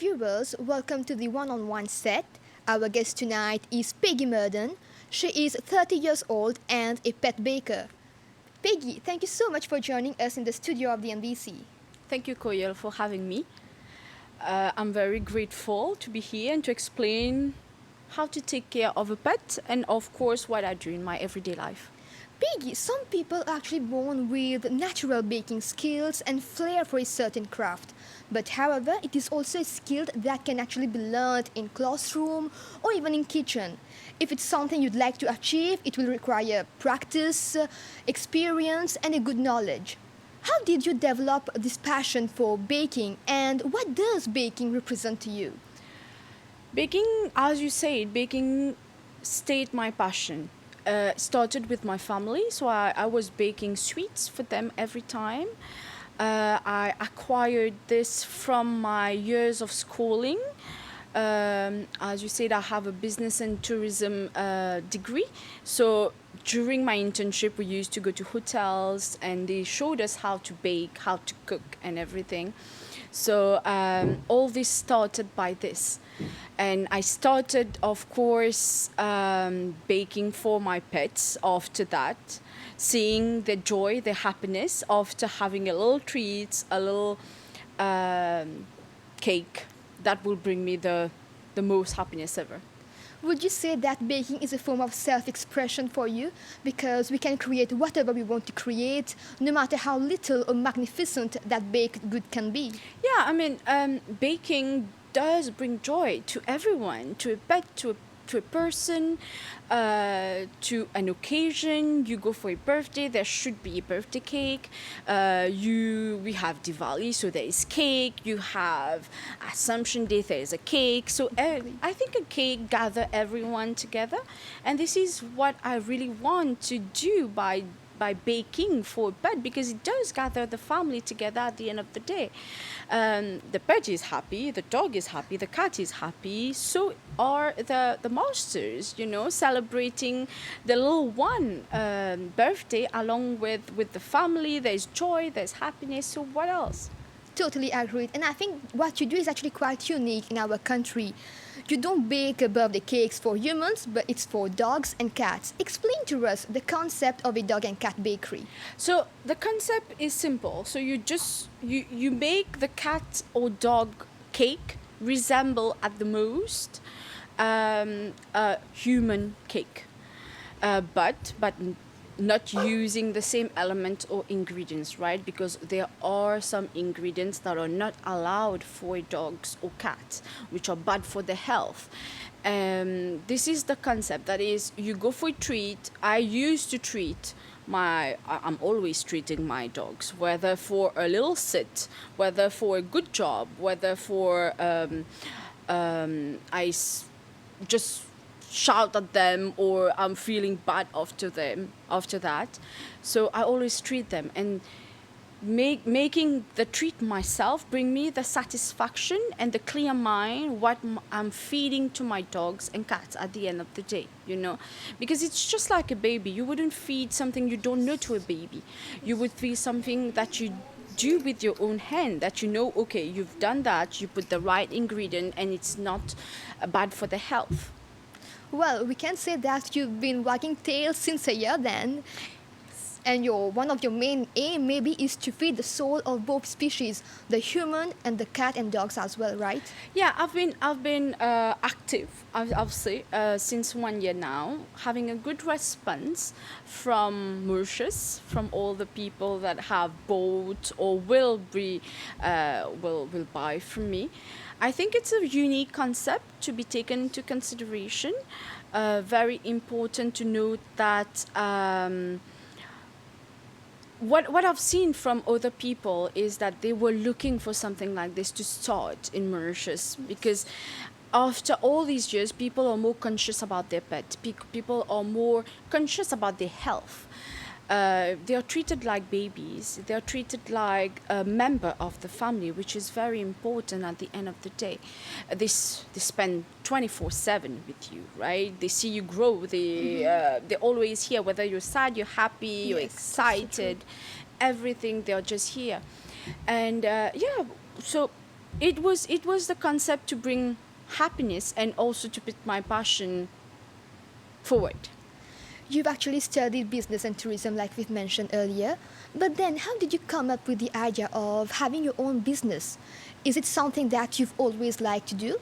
viewers, welcome to the one-on-one set. Our guest tonight is Peggy Murden. She is 30 years old and a pet baker. Peggy, thank you so much for joining us in the studio of the NBC. Thank you, Koyel, for having me. I'm very grateful to be here and to explain how to take care of a pet and, of course, what I do in my everyday life. Peggy, some people are actually born with natural baking skills and flair for a certain craft. But however, it is also a skill that can actually be learned in classroom or even in kitchen. If it's something you'd like to achieve, it will require practice, experience, and a good knowledge. How did you develop this passion for baking, and what does baking represent to you? Baking, as you said, baking stayed my passion. Started with my family, so I was baking sweets for them every time. I acquired this from my years of schooling. As you said, I have a business and tourism degree. So during my internship, we used to go to hotels and they showed us how to bake, how to cook, and everything. So all this started by this. And I started, of course, baking for my pets after that, seeing the joy, the happiness after having a little treat, a little cake that will bring me the most happiness ever. Would you say that baking is a form of self-expression for you? Because we can create whatever we want to create, no matter how little or magnificent that baked good can be. Yeah, I mean, baking does bring joy to everyone, to a pet, to a person, to an occasion. You go for a birthday, there should be a birthday cake. We have Diwali, so there is cake. You have Assumption Day, there is a cake. So I think a cake gather everyone together, and this is what I really want to do by baking for a pet, because it does gather the family together at the end of the day. The pet is happy, the dog is happy, the cat is happy, so are the masters, celebrating the little one birthday along with the family. There's joy, there's happiness, so what else? Totally agreed. And I think what you do is actually quite unique in our country. You don't bake birthday cakes for humans, but it's for dogs and cats. Explain to us the concept of a dog and cat bakery. So the concept is simple. So you make the cat or dog cake resemble at the most a human cake, but not using the same elements or ingredients, right? Because there are some ingredients that are not allowed for dogs or cats, which are bad for the health. This is the concept. That is, you go for a treat. I used to treat I'm always treating my dogs, whether for a little sit, whether for a good job, whether for just shout at them or I'm feeling bad after that. So I always treat them, and making the treat myself bring me the satisfaction and the clear mind what I'm feeding to my dogs and cats at the end of the day, because it's just like a baby. You wouldn't feed something you don't know to a baby. You would feed something that you do with your own hand, that okay, you've done that, you put the right ingredient and it's not bad for the health. Well, we can say that you've been wagging tails since a year then. And one of your main aim maybe is to feed the soul of both species, the human and the cat and dogs as well, right? Yeah, I've been active, I'll say, since 1 year now, having a good response from Mauritius, from all the people that have bought or will buy from me. I think it's a unique concept to be taken into consideration. Very important to note that what I've seen from other people is that they were looking for something like this to start in Mauritius, because after all these years, people are more conscious about their pet. People are more conscious about their health. They are treated like babies. They are treated like a member of the family, which is very important at the end of the day. They spend 24/7 with you, right? They see you grow. They're always here, whether you're sad, you're happy, you're excited, everything. They're just here, and so it was the concept to bring happiness and also to put my passion forward. You've actually studied business and tourism, like we've mentioned earlier. But then, how did you come up with the idea of having your own business? Is it something that you've always liked to do?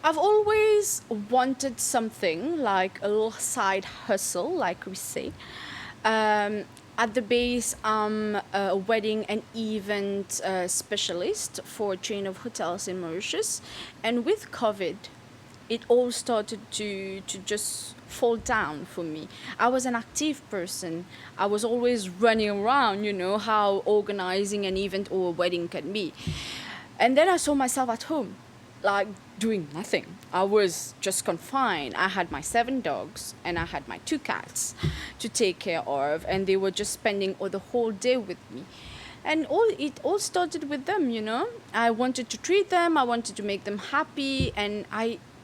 I've always wanted something like a little side hustle, like we say. At the base, I'm a wedding and event specialist for a chain of hotels in Mauritius. And with COVID, it all started to just fall down for me. I was an active person. I was always running around, how organizing an event or a wedding can be. And then I saw myself at home, like doing nothing. I was just confined. I had my 7 dogs and I had my 2 cats to take care of, and they were just spending the whole day with me. And it all started with them. I wanted to treat them, I wanted to make them happy, and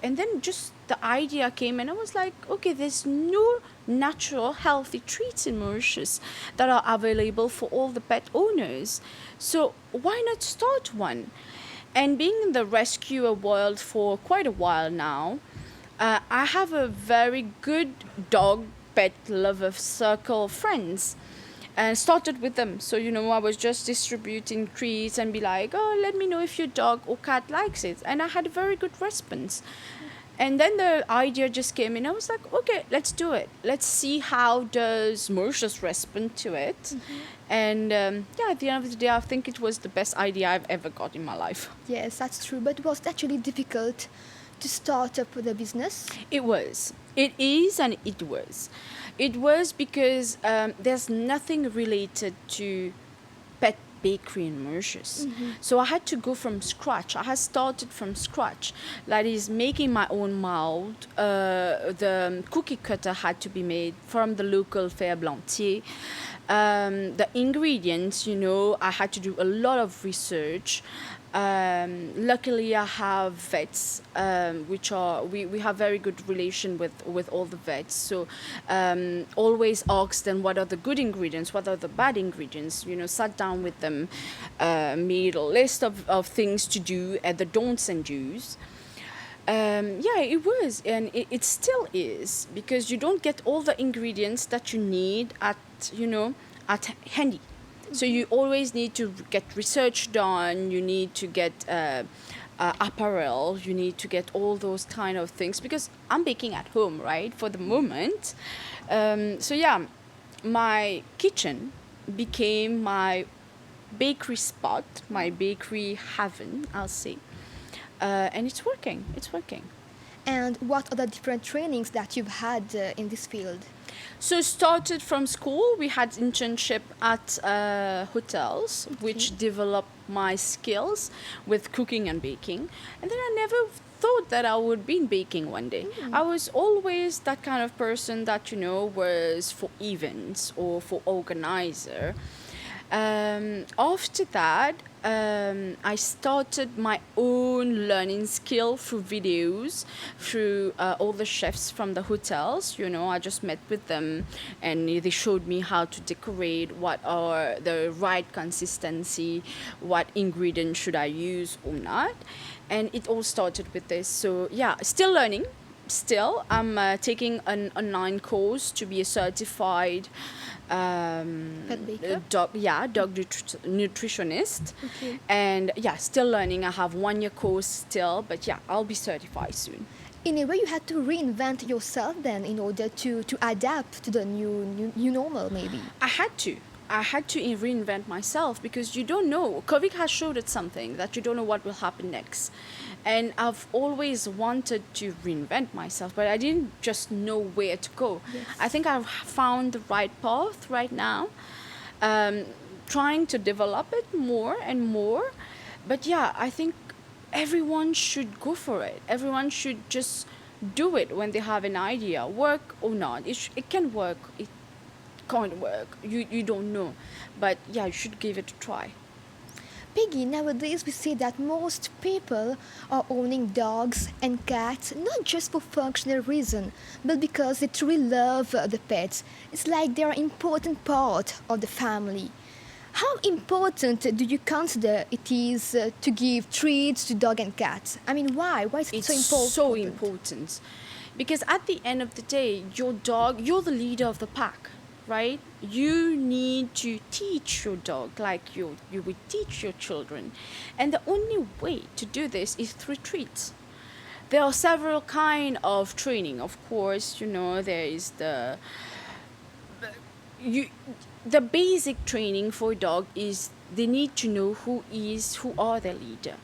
then just the idea came, and I was like, okay, there's no natural healthy treats in Mauritius that are available for all the pet owners. So why not start one? And being in the rescue world for quite a while now, I have a very good dog pet lover circle of friends, and started with them. So, I was just distributing treats and be like, oh, let me know if your dog or cat likes it. And I had a very good response. And then the idea just came in. I was like, okay, let's do it. Let's see how does Mauritius respond to it. Mm-hmm. And at the end of the day, I think it was the best idea I've ever got in my life. Yes, that's true. But was it actually difficult to start up with a business? It was. It is, and it was. It was because there's nothing related to pet bakery in Mauritius. Mm-hmm. So I had to go from scratch. I had started from scratch. That is, making my own mold. The cookie cutter had to be made from the local fer blantier. The ingredients, I had to do a lot of research. Luckily, I have vets, which are we have very good relation with all the vets. So always ask them what are the good ingredients, what are the bad ingredients. Sat down with them, made a list of things to do and the don'ts and do's. It was, and it still is, because you don't get all the ingredients that you need at handy. So you always need to get research done. You need to get apparel. You need to get all those kind of things, because I'm baking at home, right, for the moment. My kitchen became my bakery spot, my bakery haven, I'll say. And it's working. It's working. And what are the different trainings that you've had in this field? So started from school. We had internship at hotels, okay, which developed my skills with cooking and baking. And then I never thought that I would be in baking one day. I was always that kind of person that, was for events or for organizer. After that, I started my own learning skill through videos, through all the chefs from the hotels. I just met with them and they showed me how to decorate, what are the right consistency, what ingredients should I use or not. And it all started with this. So still learning. Still, I'm taking an online course to be a certified dog nutritionist. Okay. And still learning. I have 1 year course still, but I'll be certified soon. In a way, you had to reinvent yourself then in order to adapt to the new normal, maybe. I had to reinvent myself, because you don't know. COVID has showed us something that you don't know what will happen next. And I've always wanted to reinvent myself, but I didn't just know where to go. Yes. I think I've found the right path right now, trying to develop it more and more. But I think everyone should go for it. Everyone should just do it when they have an idea, work or not. It can work. It can't work. You don't know. But you should give it a try. Peggy, nowadays we see that most people are owning dogs and cats not just for functional reason, but because they truly love the pets. It's like they're an important part of the family. How important do you consider it is to give treats to dog and cats? I mean, why? Why is it It's so important? so important because at the end of the day, your dog, you're the leader of the pack, right? You need to teach your dog like you would teach your children. And the only way to do this is through treats. There are several kind of training, of course. There is you the basic training for a dog is they need to know who are their leader.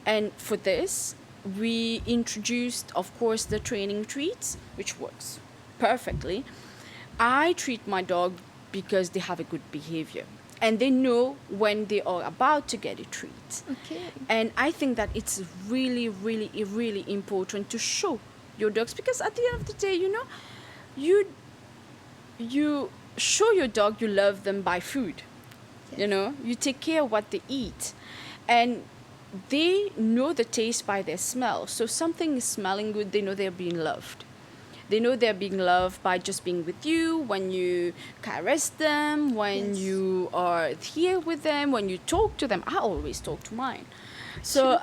And for this, we introduced, of course, the training treats, which works perfectly. I treat my dog because they have a good behavior and they know when they are about to get a treat. Okay. And I think that it's really, really, really important to show your dogs, because at the end of the day, you you show your dog you love them by food. Yes. You take care of what they eat, and they know the taste by their smell. So something is smelling good, they know they're being loved. They know they're being loved by just being with you, when you caress them, when Yes. you are here with them, when you talk to them. I always talk to mine. So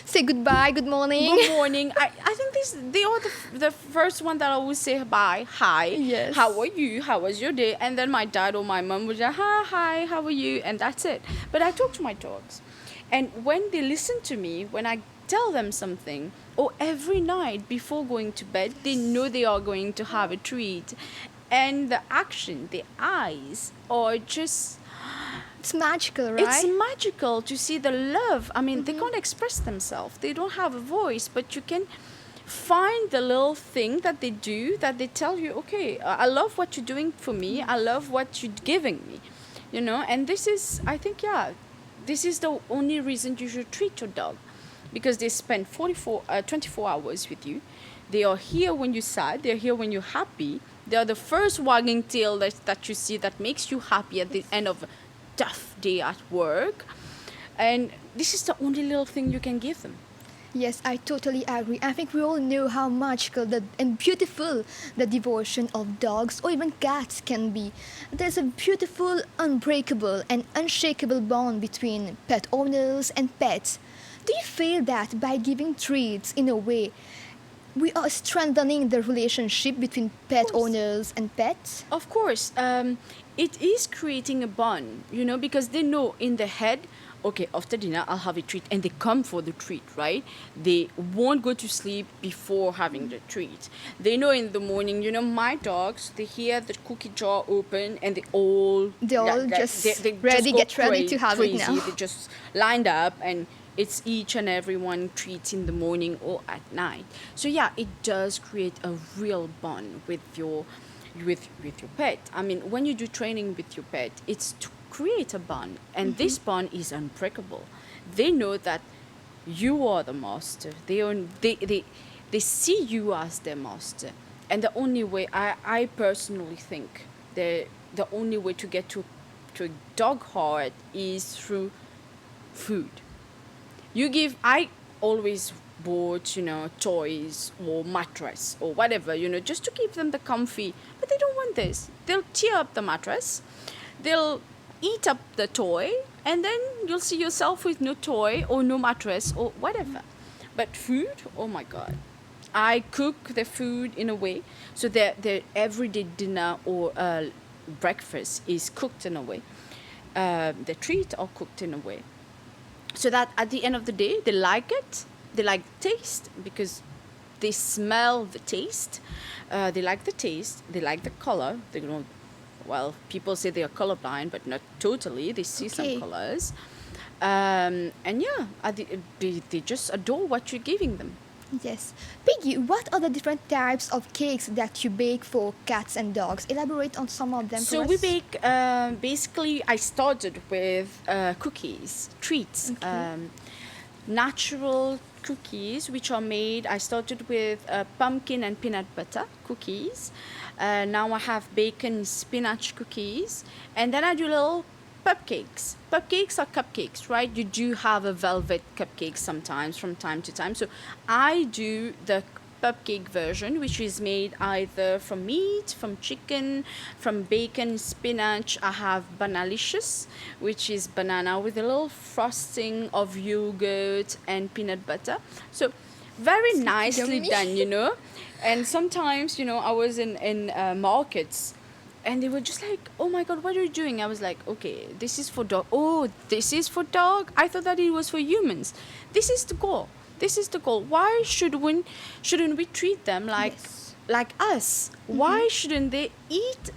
Say goodbye, good morning. good morning. I think they are the first one that always say bye, hi, Yes. how are you, how was your day, and then my dad or my mom would say hi, how are you, and that's it. But I talk to my dogs, and when they listen to me, when I tell them something, or every night before going to bed, they know they are going to have a treat, and the action, the eyes are just, It's magical, right? it's magical to see the love. I mean, they can't express themselves. They don't have a voice, but you can find the little thing that they do that they tell you, okay, I love what you're doing for me. I love what you're giving me, And this is, I think, yeah, this is the only reason you should treat your dog, because they spend 24 hours with you. They are here when you're sad. They're here when you're happy. They are the first wagging tail that you see that makes you happy at the end of tough day at work, and this is the only little thing you can give them. Yes, I totally agree. I think we all know how magical and beautiful the devotion of dogs or even cats can be. There's a beautiful, unbreakable, and unshakable bond between pet owners and pets. Do you feel that by giving treats, in a way, we are strengthening the relationship between pet course. owners and pets? Of course, it is creating a bond, because they know in their head, okay, after dinner I'll have a treat, and they come for the treat, right? They won't go to sleep before having the treat. They know in the morning, my dogs, they hear the cookie jar open, and they all Just they ready, go get ready to have crazy. it now. They just lined up, and it's each and every one treats in the morning or at night. So yeah, it does create a real bond with your pet. I mean, when you do training with your pet, it's to create a bond, and this bond is unbreakable. They know that you are the master. They see you as their master, and the only way, I personally think, the only way to get to a dog heart is through food. I always bought, toys or mattress or whatever, just to keep them the comfy. But they don't want this. They'll tear up the mattress, they'll eat up the toy, and then you'll see yourself with no toy or no mattress or whatever. But food, oh my God. I cook the food in a way so that their everyday dinner or breakfast is cooked in a way. The treats are cooked in a way, so that at the end of the day, they like it. They like the taste because they smell the taste. They like the taste. They like the color. They don't. Well, people say they are colorblind, but not totally. They see Okay. some colors, and yeah, they just adore what you're giving them. Yes. Peggy, what are the different types of cakes that you bake for cats and dogs? Elaborate on some of them So for we us. bake. Basically, I started with cookies, treats, Okay. natural cookies, which are made. I started with pumpkin and peanut butter cookies. Now I have bacon spinach cookies, and then I do little cupcakes. Cupcakes are cupcakes, right? You do have a velvet cupcake sometimes from time to time. So I do the cupcake version, which is made either from meat, from chicken, from bacon, spinach. I have malicious, which is banana with a little frosting of yogurt and peanut butter. So very nicely Yummy. done, And sometimes, I was in markets, and they were just like, "Oh my god, what are you doing?" I was like, "Okay, this is for dog. Oh, this is for dog. I thought that it was for humans. This is the goal. This is the goal. Why shouldn't we treat them like Yes. like us? Why shouldn't they eat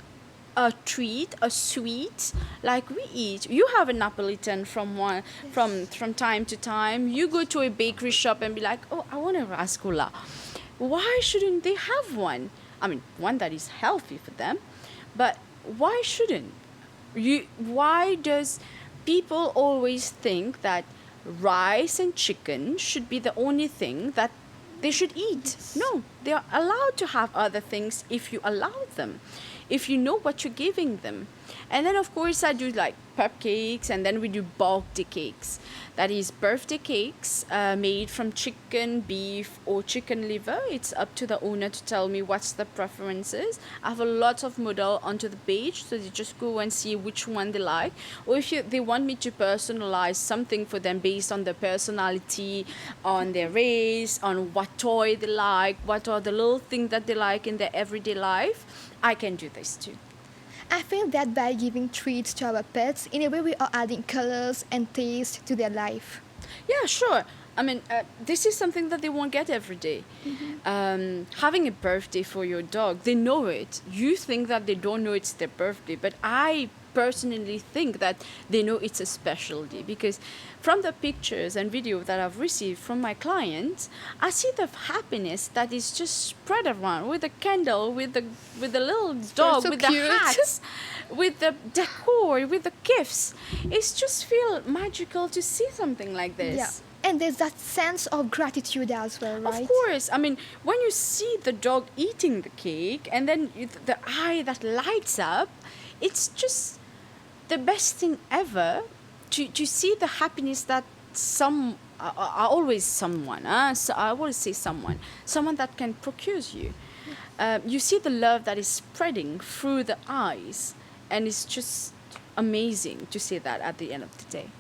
a treat, a sweet like we eat? You have a Napolitan from time to time. You go to a bakery shop and be like, "Oh, I want a rasgulla." Why shouldn't they have one? I mean, one that is healthy for them, but why shouldn't you? Why does people always think that rice and chicken should be the only thing that they should eat? No, they are allowed to have other things if you allow them, if you know what you're giving them. And then, of course, I do like cupcakes, and then we do birthday cakes. That is birthday cakes made from chicken, beef, or chicken liver. It's up to the owner to tell me what's the preferences. I have a lot of model onto the page, so you just go and see which one they like. Or if they want me to personalize something for them based on their personality, on their race, on what toy they like, what are the little things that they like in their everyday life, I can do this too. I feel that by giving treats to our pets, in a way we are adding colors and taste to their life. Yeah, sure. I mean, this is something that they won't get every day. Having a birthday for your dog, they know it. You think that they don't know it's their birthday, but I personally think that they know it's a special day, because from the pictures and video that I've received from my clients, I see the happiness that is just spread around with the candle, with the little dog, so with cute. the hats, with the decor, with the gifts. It's just feel magical to see something like this. Yeah. And there's that sense of gratitude as well, right? Of course. I mean, when you see the dog eating the cake and then the eye that lights up, it's just the best thing ever to see the happiness that always someone, so I always say someone that can procure you. You see the love that is spreading through the eyes, and it's just amazing to see that at the end of the day.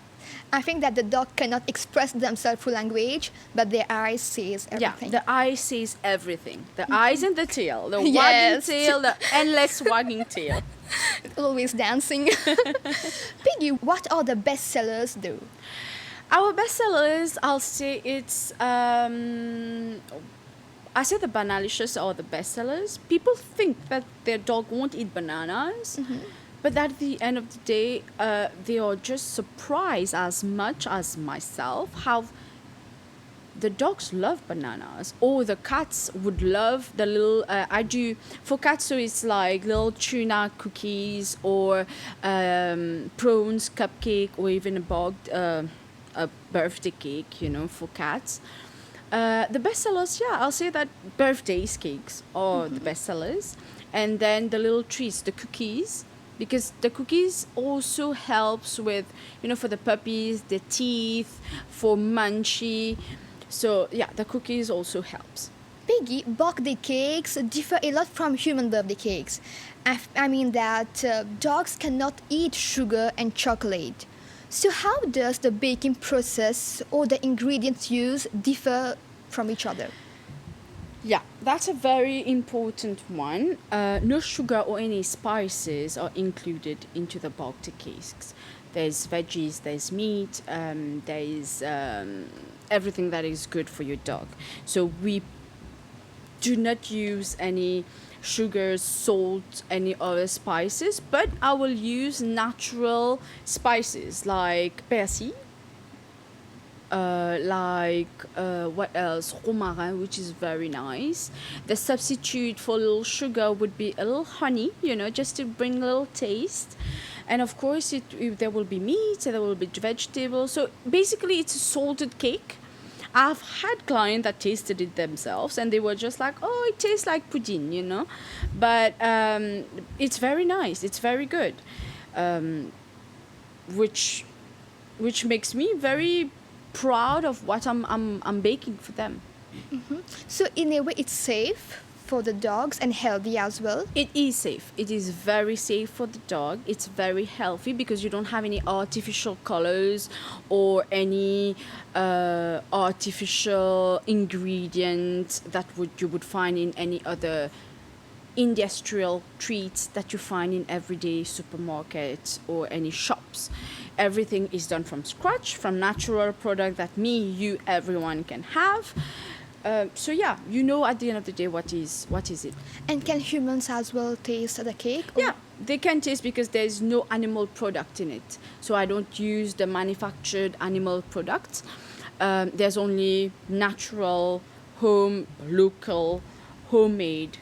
I think that the dog cannot express themselves through language, but their eyes says everything. Yeah, the eye says everything. The eyes and the tail, the Yes. wagging tail, the endless wagging tail. Always dancing. Peggy, what are the best sellers do? Our bestsellers, I'll say it's, I say the banalicious are the bestsellers. People think that their dog won't eat bananas, but at the end of the day, they are just surprised as much as myself how the dogs love bananas, or the cats would love the little I do for cats, so it's like little tuna cookies, or prawns cupcake, or even a birthday cake, for cats. The bestsellers, yeah, I'll say that birthdays cakes are the bestsellers, and then the little treats, the cookies, because the cookies also helps with, for the puppies, the teeth, for munchy. So yeah, the cookies also helps. Peggy, birthday cakes differ a lot from human birthday cakes. I mean that dogs cannot eat sugar and chocolate. So how does the baking process or the ingredients used differ from each other? Yeah, that's a very important one. No sugar or any spices are included into the birthday cakes. There's veggies, there's meat, there's everything that is good for your dog. So we do not use any sugar, salt, any other spices, but I will use natural spices like persil, what else? Romarin, which is very nice. The substitute for little sugar would be a little honey, just to bring a little taste. And of course, there will be meat, there will be vegetables. So basically, it's a salted cake. I've had clients that tasted it themselves, and they were just like, "Oh, it tastes like pudding," But it's very nice. It's very good, which makes me very proud of what I'm baking for them. So in a way, it's safe for the dogs and healthy as well. It is safe. It is very safe for the dog. It's very healthy because you don't have any artificial colors or any artificial ingredients that you would find in any other industrial treats that you find in everyday supermarkets or any shops. Everything is done from scratch, from natural product that me, you, everyone can have. So yeah, you know at the end of the day what is it. And can humans as well taste the cake? Or- Yeah, they can taste because there's no animal product in it. So I don't use the manufactured animal products. There's only natural, local, homemade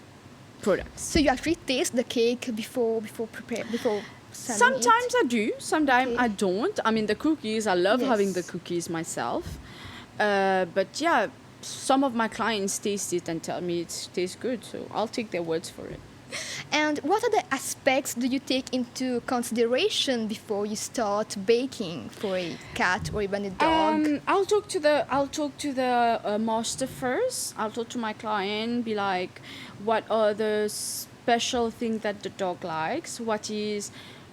products. So you actually taste the cake before selling it? Sometimes I do, sometimes Okay. I don't. I mean, the cookies, I love having the Yes. cookies myself. But yeah, some of my clients taste it and tell me it tastes good, so I'll take their words for it. And what other aspects do you take into consideration before you start baking for a cat or even a dog? I'll talk to the master first. I'll talk to my client, be like, what are the special things that the dog likes?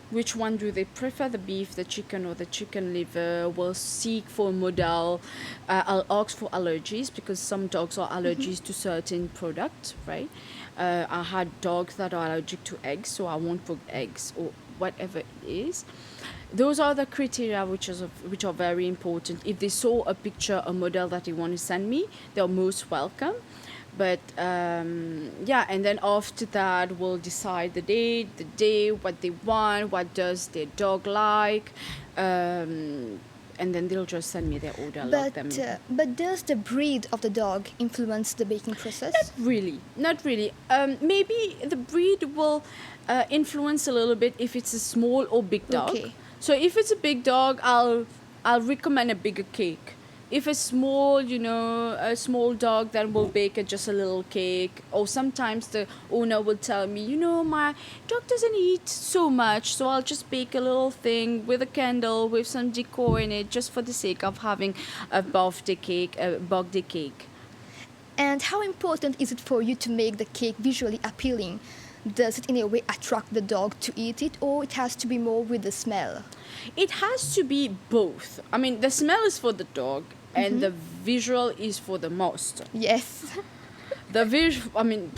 Which one do they prefer, the beef, the chicken, or the chicken liver? We'll seek for a model. I'll ask for allergies because some dogs are allergies to certain products, right? I had dogs that are allergic to eggs, so I won't put eggs or whatever it is. Those are the criteria which are very important. If they saw a picture, a model that they want to send me, they're most welcome. But yeah, and then after that, we'll decide the day, what they want, what does their dog like, and then they'll just send me their order. I'll lock them in. But does the breed of the dog influence the baking process? Not really. Maybe the breed will influence a little bit if it's a small or big dog. Okay. So if it's a big dog, I'll recommend a bigger cake. If it's small, a small dog, then we'll bake just a little cake. Or sometimes the owner will tell me, my dog doesn't eat so much, so I'll just bake a little thing with a candle, with some decor in it, just for the sake of having a birthday cake. And how important is it for you to make the cake visually appealing? Does it in a way attract the dog to eat it, or it has to be more with the smell? It has to be both. I mean, the smell is for the dog, and the visual is for the master. Yes. I mean,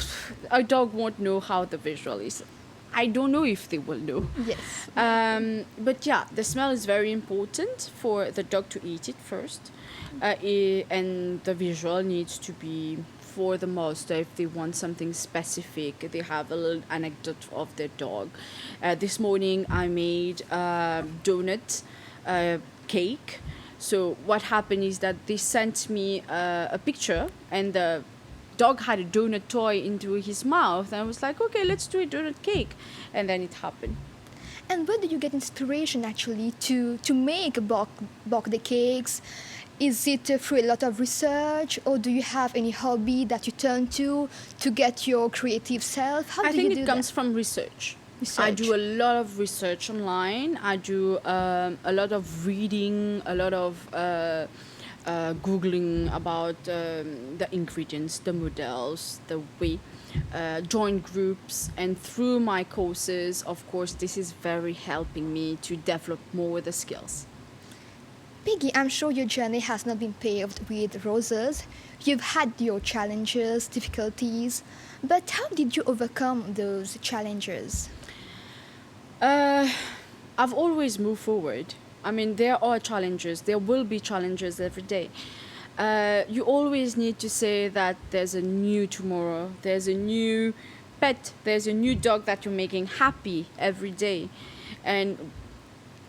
a dog won't know how the visual is. I don't know if they will know. Yes. But yeah, the smell is very important for the dog to eat it first. And the visual needs to be for the master if they want something specific. They have a little anecdote of their dog. This morning I made donut cake. So what happened is that they sent me a picture, and the dog had a donut toy into his mouth, and I was like, okay, let's do a donut cake, and then it happened. And where do you get inspiration actually to make bake the cakes? Is it through a lot of research, or do you have any hobby that you turn to get your creative self? How I do think you do it comes that? from research. I Research. do a lot of research online. I do a lot of reading, a lot of Googling about the ingredients, the models, the way, join groups. And through my courses, of course, this is very helping me to develop more the skills. Peggy, I'm sure your journey has not been paved with roses. You've had your challenges, difficulties, but how did you overcome those challenges? I've always moved forward. I mean, there are challenges. There will be challenges every day. You always need to say that there's a new tomorrow. There's a new pet. There's a new dog that you're making happy every day. And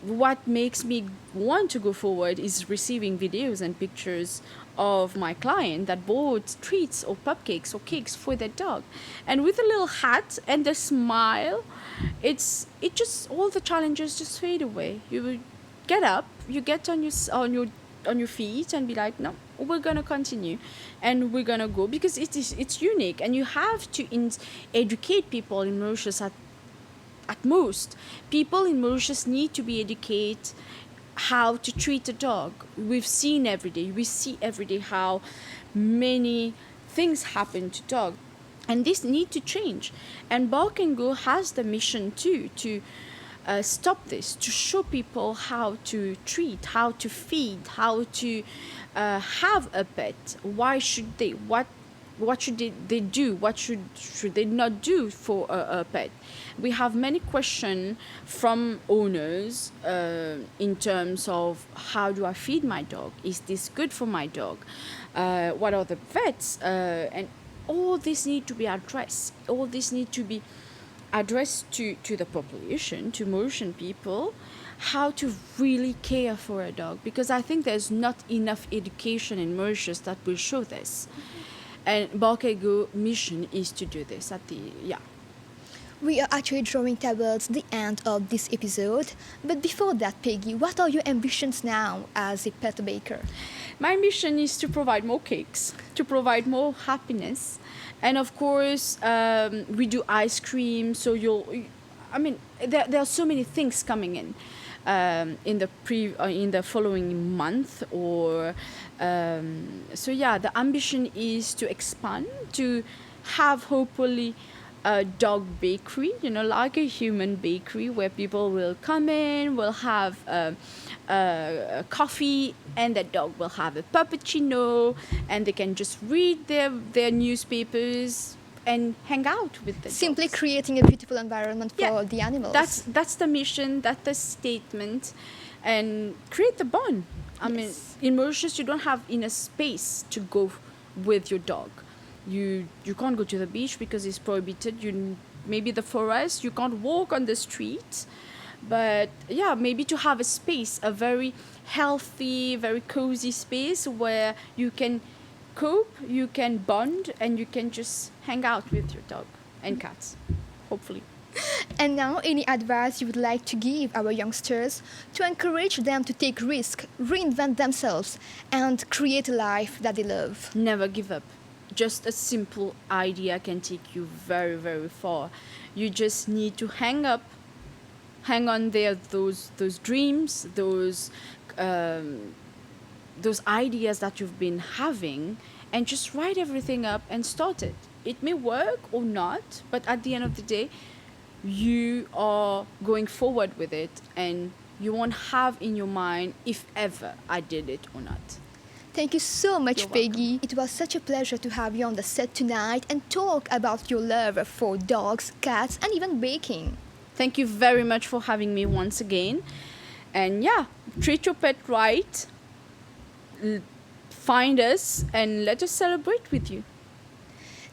what makes me want to go forward is receiving videos and pictures of my client that bought treats or cupcakes or cakes for their dog, and with a little hat and a smile, it just all the challenges just fade away. You will get up, you get on your feet and be like, no, we're gonna continue, and we're gonna go, because it's unique, and you have to educate people in Mauritius. At most, people in Mauritius need to be educated how to treat a dog. We see every day how many things happen to dog, and this need to change. And Bark and Go has the mission too to stop this, to show people how to treat, how to feed, how to have a pet. Why should they? What should they do? What should they not do for a pet? We have many questions from owners in terms of, how do I feed my dog? Is this good for my dog? What are the vets? And all this need to be addressed. All this need to be addressed to the population, to Mauritian people, how to really care for a dog. Because I think there's not enough education in Mauritius that will show this. And Bark and Go mission is to do this We are actually drawing towards the end of this episode. But before that, Peggy, what are your ambitions now as a pet baker? My mission is to provide more cakes, to provide more happiness. And of course, we do ice cream. So there are so many things coming in the following month. The ambition is to expand, to have hopefully a dog bakery, like a human bakery, where people will come in, will have a coffee, and the dog will have a cappuccino, and they can just read their newspapers and hang out with the Simply dogs. creating a beautiful environment for the animals. That's the mission, that's the statement, and create the bond. In Mauritius, you don't have enough space to go with your dog. You can't go to the beach because it's prohibited. Maybe the forest, you can't walk on the street. But maybe to have a space, a very healthy, very cozy space where you can cope, you can bond, and you can just hang out with your dog and cats, hopefully. And now, any advice you would like to give our youngsters to encourage them to take risks, reinvent themselves, and create a life that they love? Never give up. Just a simple idea can take you very, very far. You just need to hang on there, those dreams, those ideas that you've been having, and just write everything up and start it. It may work or not, but at the end of the day, you are going forward with it, and you won't have in your mind if ever I did it or not. Thank you so much, You're welcome. Peggy. It was such a pleasure to have you on the set tonight and talk about your love for dogs, cats, and even baking. Thank you very much for having me once again. And treat your pet right. Find us and let us celebrate with you.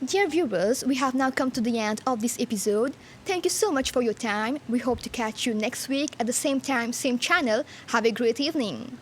Dear viewers, we have now come to the end of this episode. Thank you so much for your time. We hope to catch you next week at the same time, same channel. Have a great evening.